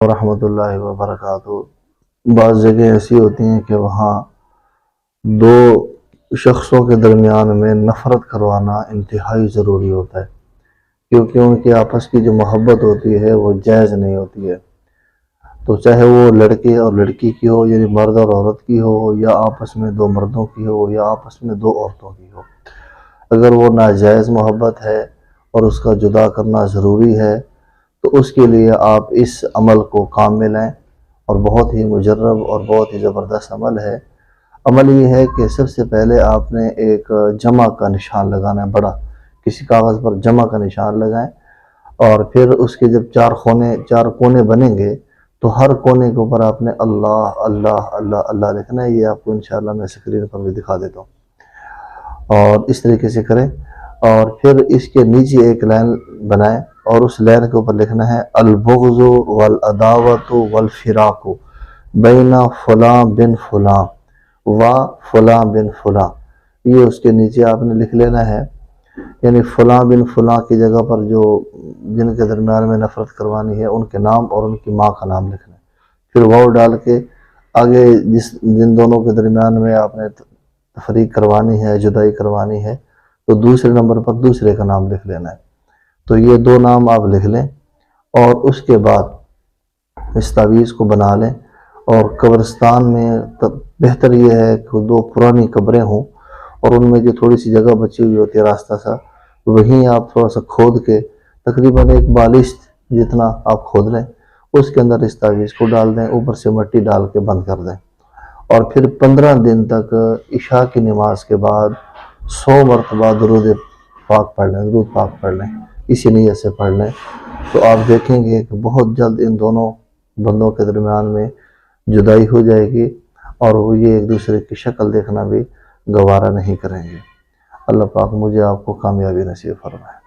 ورحمۃ اللہ وبرکاتہ۔ بعض جگہ ایسی ہوتی ہیں کہ وہاں دو شخصوں کے درمیان میں نفرت کروانا انتہائی ضروری ہوتا ہے، کیونکہ ان کی آپس کی جو محبت ہوتی ہے وہ جائز نہیں ہوتی ہے۔ تو چاہے وہ لڑکے اور لڑکی کی ہو، یعنی مرد اور عورت کی ہو، یا آپس میں دو مردوں کی ہو، یا آپس میں دو عورتوں کی ہو، اگر وہ ناجائز محبت ہے اور اس کا جدا کرنا ضروری ہے تو اس کے لیے آپ اس عمل کو کام میں لائیں، اور بہت ہی مجرب اور بہت ہی زبردست عمل ہے۔ عمل یہ ہے کہ سب سے پہلے آپ نے ایک جمع کا نشان لگانا ہے، بڑا کسی کاغذ پر جمع کا نشان لگائیں، اور پھر اس کے جب چار کونے بنیں گے تو ہر کونے کے اوپر آپ نے اللہ اللہ اللہ اللہ لکھنا ہے۔ یہ آپ کو انشاءاللہ میں اسکرین پر بھی دکھا دیتا ہوں، اور اس طریقے سے کریں۔ اور پھر اس کے نیچے ایک لائن بنائیں اور اس لائن کے اوپر لکھنا ہے البغض والعداوت والفراق بین فلاں بن فلاں و فلاں بن فلاں۔ یہ اس کے نیچے آپ نے لکھ لینا ہے، یعنی فلاں بن فلاں کی جگہ پر جو جن کے درمیان میں نفرت کروانی ہے ان کے نام اور ان کی ماں کا نام لکھنا ہے۔ پھر واو ڈال کے آگے جن دونوں کے درمیان میں آپ نے تفریق کروانی ہے، جدائی کروانی ہے، تو دوسرے نمبر پر دوسرے کا نام لکھ لینا ہے۔ تو یہ دو نام آپ لکھ لیں، اور اس کے بعد اس تعویذ کو بنا لیں، اور قبرستان میں بہتر یہ ہے کہ دو پرانی قبریں ہوں اور ان میں جو تھوڑی سی جگہ بچی ہوئی ہوتی ہے راستہ سا، وہیں آپ تھوڑا سا کھود کے تقریباً ایک بالش جتنا آپ کھود لیں، اس کے اندر اس تعویذ کو ڈال دیں، اوپر سے مٹی ڈال کے بند کر دیں، اور پھر 15 دن تک عشاء کی نماز کے بعد 100 مرتبہ درود پاک پڑھ لیں، اسی نیت سے پڑھ لیں، تو آپ دیکھیں گے کہ بہت جلد ان دونوں بندوں کے درمیان میں جدائی ہو جائے گی، اور وہ یہ ایک دوسرے کی شکل دیکھنا بھی گوارا نہیں کریں گے۔ اللہ پاک مجھے آپ کو کامیابی نصیب فرمائے۔